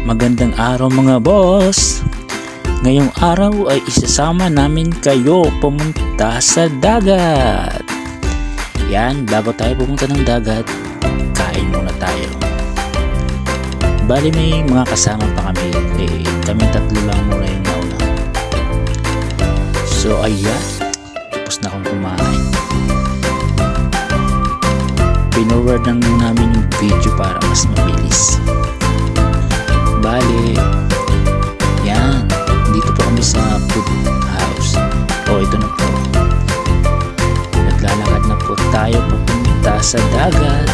Magandang araw mga boss! Ngayong araw ay isasama namin kayo pumunta sa dagat. Yan, bago tayo pumunta ng dagat, kain muna tayo. Bali may mga kasama pa kami, kami tatlo lang muna yung nauna. So ayan, tapos na akong kumain. Pinorward lang namin yung video para mas mabilis. Bali, yan, dito po kami sa food house. Ito na po. Naglalakad na po tayo papunta sa dagat.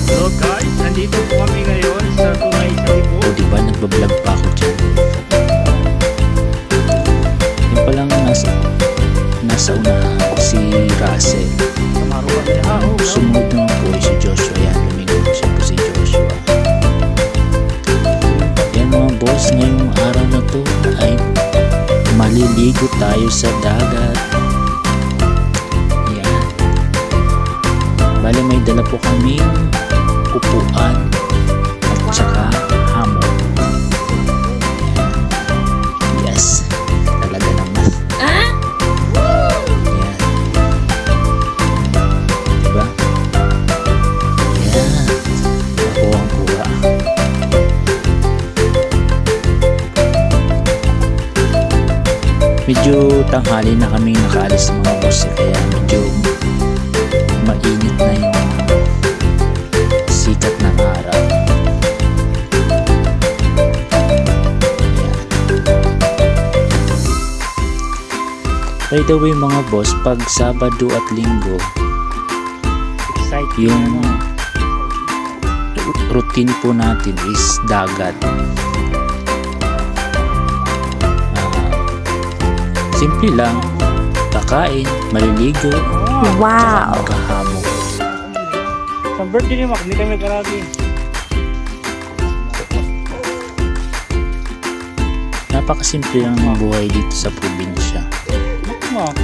So guys, nandito po kami ngayon sa Tunay sa Libo. Diba nagbablog pa ako dyan. Yung palang nasa unahan si Russell. Sumunod naman po si Joshua. Yan, lumingon siya po si Joshua. Yan mga boss, ngayong araw na to ay maliligo tayo sa dagat. Yan. Bale may dala po kaming upuan at saka hammock. Yes, talaga naman. Yan. Diba? Yan. Ako ang kuha. Medyo tanghali na kami nakaalis mga boss, kaya medyo mainit na yung sikat ng araw. Yan. By the way mga boss, pag Sabado at Linggo, yung routine po natin is dagat. Simple lang, kakain, maliligo, wow, maghahamok. Sa birthday ni Mac, hindi kami nag-arabi. Napakasimple lang ang buhay dito sa probinsya. Mac.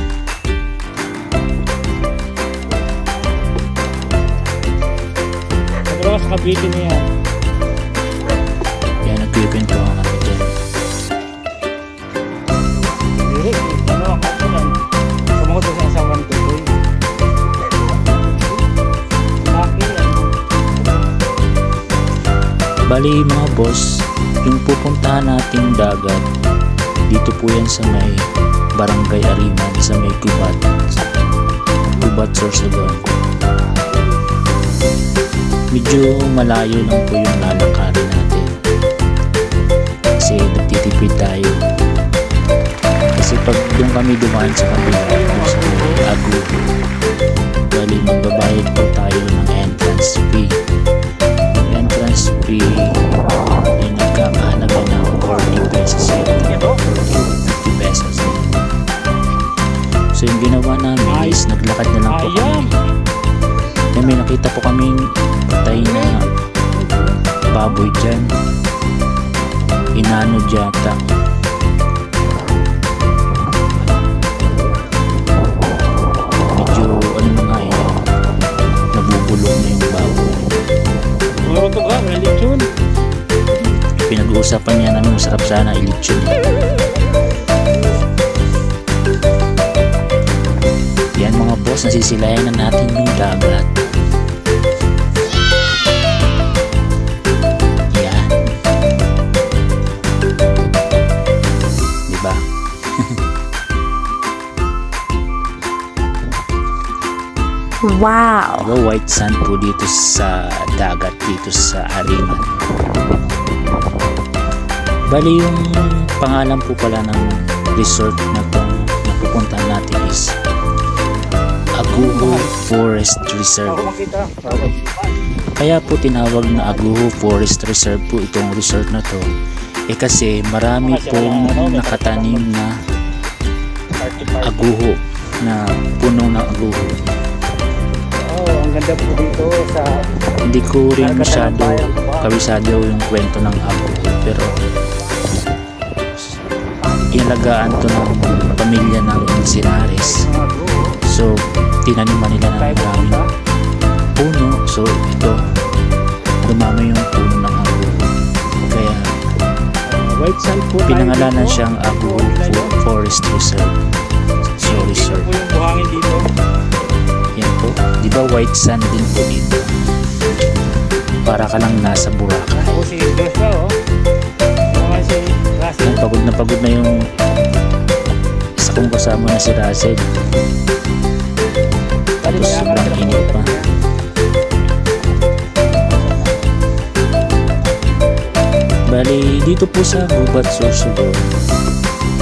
Nagalawa sa Cavite niya. Kaya nagkikwentuhan kami dyan. Ano ako lang. Sumunod sa asawan ko. Bali mga boss, yung pupuntahan nating dagat, dito po yan sa may Barangay Ariman, sa may Gubat, Sorsogon. Medyo malayo lang po yung lalakarin natin kasi nagtitipid tayo. Kasi pag doon kami dumaan sa kabila, sa Aguho, bali magbabayad po tayo ng entrance fee. Entrance fee ay nagkakahalaga ng 40 pesos yun. 50 pesos. So yung ginawa namin is naglakad na lang po kami. Then may nakita po kaming patay na baboy dyan. Inano diyata. Nabubulong na yung baboy. Ito ba? May lechon. Pinag-uusapan niya namin masarap sana ilitsyon. Yan mga boss, nasisilayan na natin yung dagat. Yan. Diba? wow. Diba white sand po dito sa dagat, dito sa Ariman. Bali yung pangalan po pala ng resort na itong napupuntahan natin is Aguho Forest Reserve. Kaya po tinawag na Aguho Forest Reserve po itong resort na to, kasi marami pong nakatanim na aguho, na puno ng aguho. Ang ganda po dito sa... Hindi ko rin masyado kabisado yung kwento ng aguho, pero inalagaan to ng pamilya ng Encinares. So tinaniman nila ng maraming puno. So ito White sand po tayo Pinangalanan dito. siyang Agu Forest Reserve. So Ito reserve. po yung buhangin dito. Yan po. Di ba white sand din po dito? Para ka lang nasa Boracay. Ako si Joshua, oh. Ito naman si Russell. Pagod na yung isa kong kasama na si Russell. Tapos sobrang init pa. Bali, dito po sa Gubat, Sorsogon,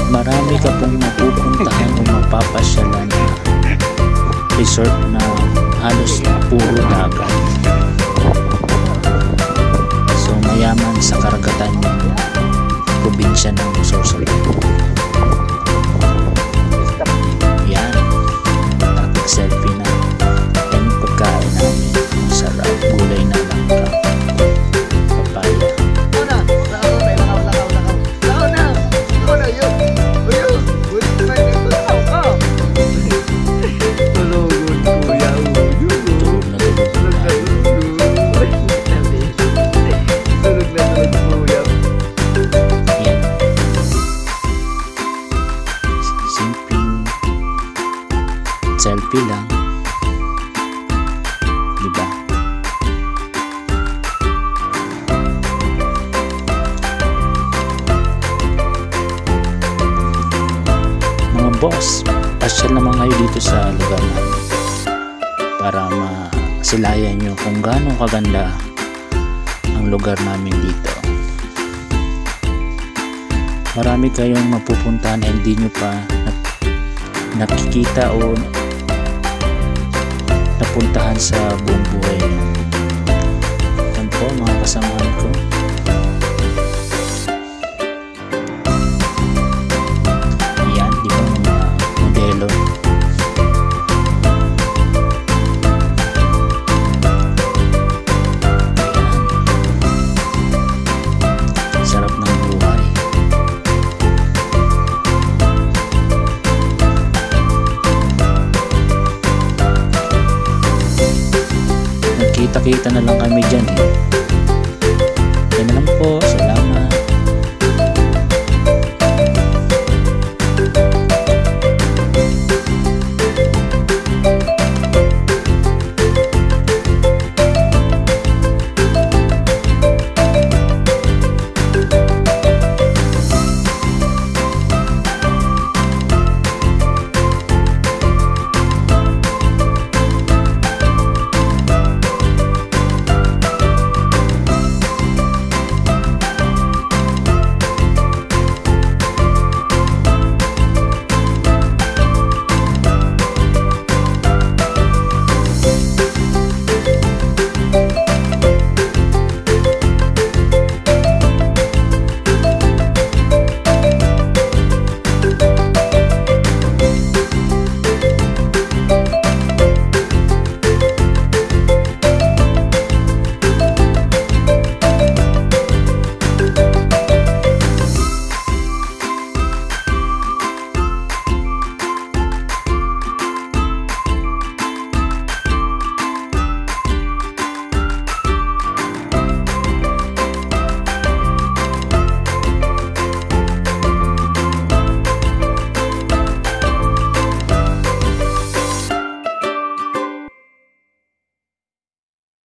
marami ka pong mapupuntahan o mapapasyalan na resort na halos puro dagat. So, mayaman sa karagatan ng probinsya ng Sorsogon. Yan. Selfie na. Yan yung pagkain namin. Ang sarap. Gulay na langka. Papaya. Tulog na tulog na tayo. Yan. Simpleng selfie lang. Diba? Mga boss, pasyal naman kayo dito sa lugar namin para masilayan nyo kung gaano kaganda ang lugar namin dito. Marami kayong mapupuntahan na hindi nyo pa nakikita o napuntahan sa buong buhay nyo. Yan po mga kasamahan ko. Yan, di ba mga modelo. Yan. Sarap ng buhay. Nagkita-kita na lang kami dyan eh. Yan na lang po.